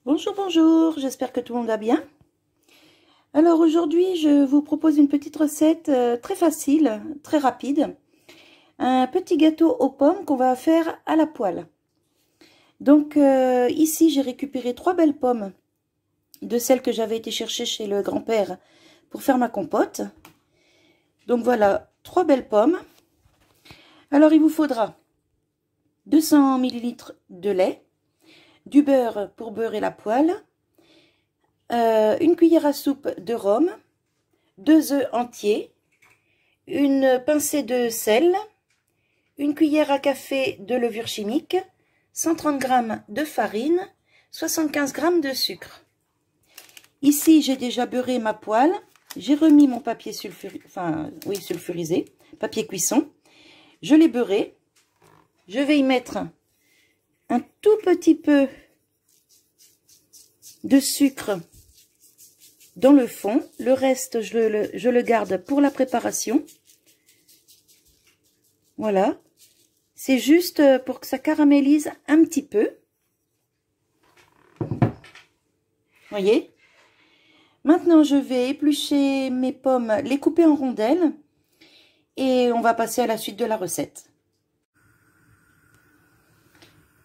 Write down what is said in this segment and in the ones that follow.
Bonjour, bonjour, j'espère que tout le monde va bien. Alors aujourd'hui, je vous propose une petite recette très facile, très rapide. Un petit gâteau aux pommes qu'on va faire à la poêle. Donc ici, j'ai récupéré 3 belles pommes de celles que j'avais été chercher chez le grand-père pour faire ma compote. Donc voilà, 3 belles pommes. Alors il vous faudra 200 ml de lait, du beurre pour beurrer la poêle, une cuillère à soupe de rhum, 2 œufs entiers, une pincée de sel, une cuillère à café de levure chimique, 130 g de farine, 75 g de sucre. Ici, j'ai déjà beurré ma poêle. J'ai remis mon papier sulfurisé, papier cuisson. Je l'ai beurré. Je vais y mettre un tout petit peu de sucre dans le fond. Le reste, je le garde pour la préparation. Voilà. C'est juste pour que ça caramélise un petit peu. Voyez? Maintenant, je vais éplucher mes pommes, les couper en rondelles. Et on va passer à la suite de la recette.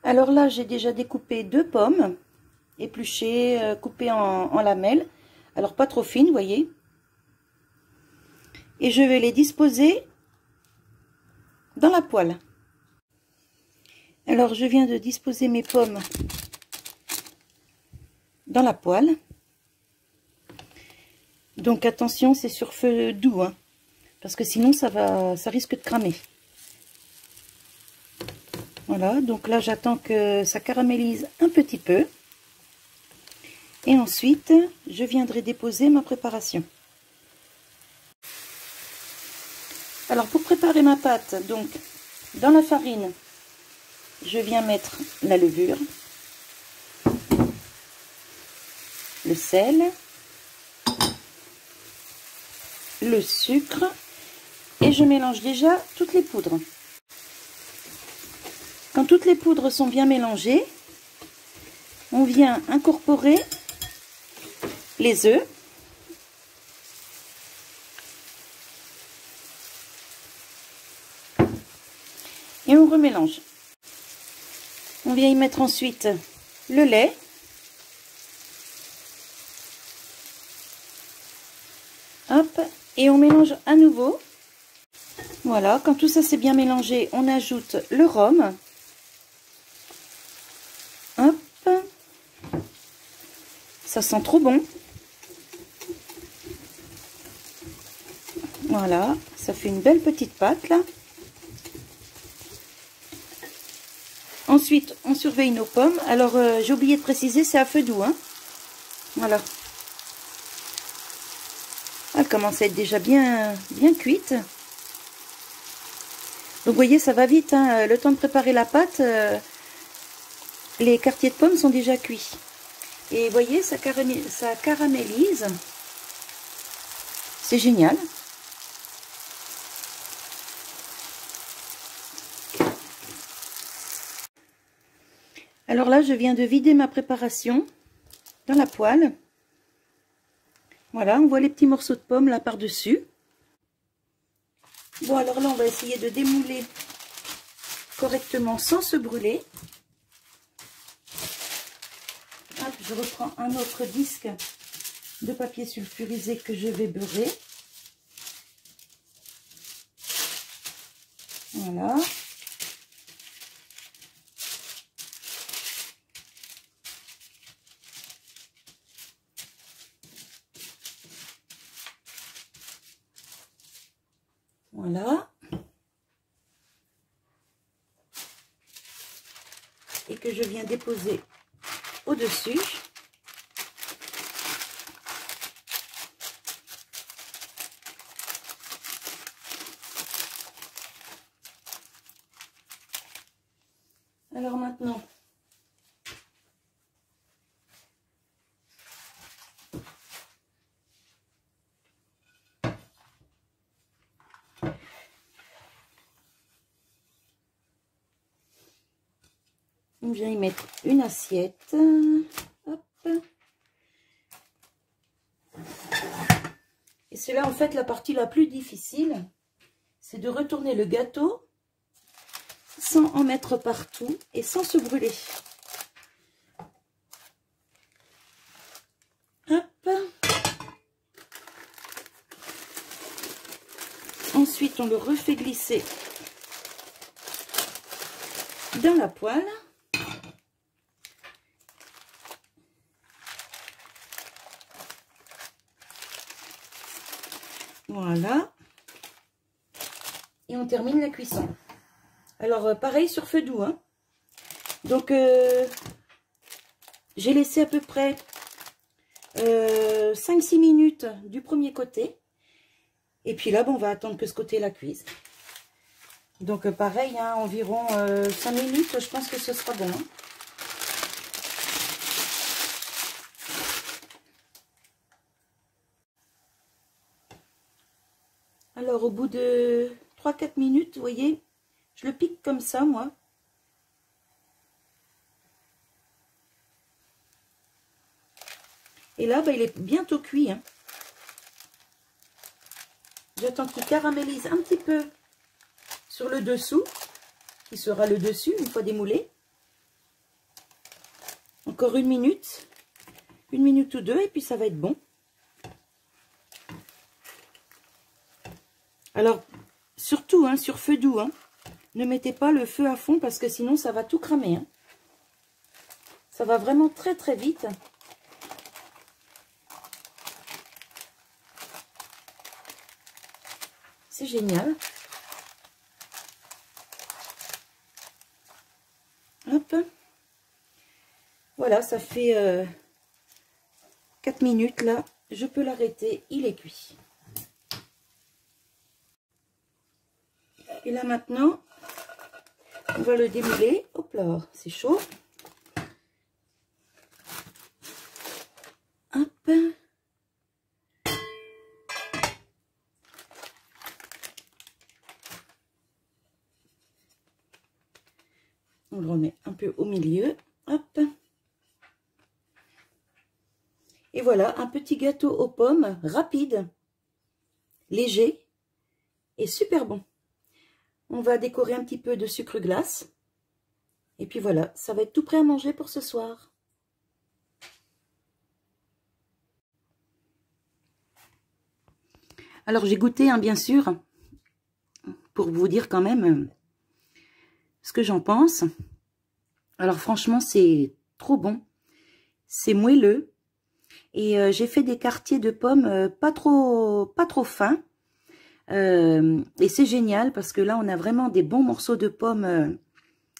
Alors là, j'ai déjà découpé 2 pommes, épluchées, coupées en lamelles. Alors pas trop fines, voyez. Et je vais les disposer dans la poêle. Alors je viens de disposer mes pommes dans la poêle. Donc attention, c'est sur feu doux, hein, parce que sinon ça risque de cramer. Voilà, donc là j'attends que ça caramélise un petit peu. Et ensuite, je viendrai déposer ma préparation. Alors pour préparer ma pâte, donc dans la farine, je viens mettre la levure, le sel, le sucre et je mélange déjà toutes les poudres. Quand toutes les poudres sont bien mélangées, on vient incorporer les œufs. Et on remélange. On vient y mettre ensuite le lait. Hop, et on mélange à nouveau. Voilà, quand tout ça c'est bien mélangé, on ajoute le rhum. Hop. Ça sent trop bon. Voilà, ça fait une belle petite pâte là. Ensuite, on surveille nos pommes. Alors, j'ai oublié de préciser, c'est à feu doux, hein. Voilà. Elle commence à être déjà bien cuite. Donc, vous voyez, ça va vite, hein. Le temps de préparer la pâte, les quartiers de pommes sont déjà cuits. Et vous voyez, ça caramélise. C'est génial. Alors là, je viens de vider ma préparation dans la poêle. Voilà, on voit les petits morceaux de pommes là par-dessus. Bon, alors là, on va essayer de démouler correctement sans se brûler. Hop, je reprends un autre disque de papier sulfurisé que je vais beurrer. Voilà. Voilà. Et que je viens déposer au-dessus. Alors maintenant, on vient y mettre une assiette. Hop. Et c'est là en fait la partie la plus difficile, c'est de retourner le gâteau sans en mettre partout et sans se brûler. Hop. Ensuite, on le refait glisser dans la poêle. Voilà. Et on termine la cuisson. Alors, pareil sur feu doux. Hein. Donc, j'ai laissé à peu près 5-6 minutes du premier côté. Et puis là, bon, on va attendre que ce côté-là cuise. Donc, pareil, hein, environ 5 minutes, je pense que ce sera bon. Hein. Alors, au bout de 3-4 minutes, vous voyez, je le pique comme ça, moi. Et là, bah, il est bientôt cuit. Hein. J'attends qu'il caramélise un petit peu sur le dessous, qui sera le dessus une fois démoulé. Encore 1 minute ou 2, et puis ça va être bon. Alors, surtout, hein, sur feu doux, hein, ne mettez pas le feu à fond parce que sinon ça va tout cramer. Hein. Ça va vraiment très très vite. C'est génial. Hop. Voilà, ça fait 4 minutes là. Je peux l'arrêter, il est cuit. Et là maintenant, on va le démouler. Hop là, c'est chaud. Hop. On le remet un peu au milieu. Hop. Et voilà, un petit gâteau aux pommes rapide, léger et super bon. On va décorer un petit peu de sucre glace. Et puis voilà, ça va être tout prêt à manger pour ce soir. Alors j'ai goûté, hein, bien sûr, pour vous dire quand même ce que j'en pense. Alors franchement, c'est trop bon. C'est moelleux. Et j'ai fait des quartiers de pommes pas trop fins. Et c'est génial parce que là, on a vraiment des bons morceaux de pommes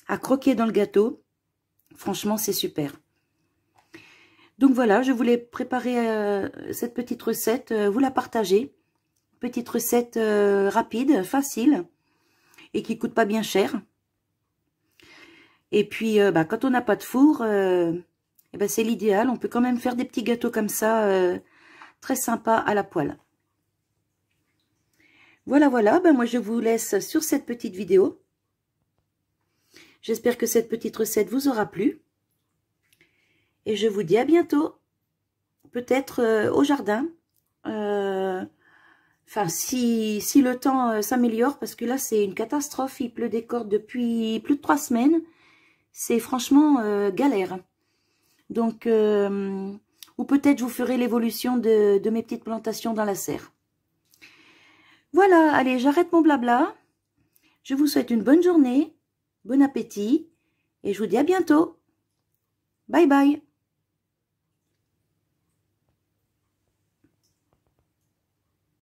à croquer dans le gâteau. Franchement, c'est super. Donc voilà, je voulais préparer cette petite recette, vous la partager. Petite recette rapide, facile et qui coûte pas bien cher. Et puis, quand on n'a pas de four, c'est l'idéal. On peut quand même faire des petits gâteaux comme ça, très sympas à la poêle. Voilà, voilà, moi je vous laisse sur cette petite vidéo. J'espère que cette petite recette vous aura plu. Et je vous dis à bientôt. Peut-être au jardin. Enfin, si le temps s'améliore, parce que là c'est une catastrophe. Il pleut des cordes depuis plus de 3 semaines. C'est franchement galère. Donc, ou peut-être je vous ferai l'évolution de mes petites plantations dans la serre. Voilà, allez, j'arrête mon blabla. Je vous souhaite une bonne journée, bon appétit, et je vous dis à bientôt. Bye bye.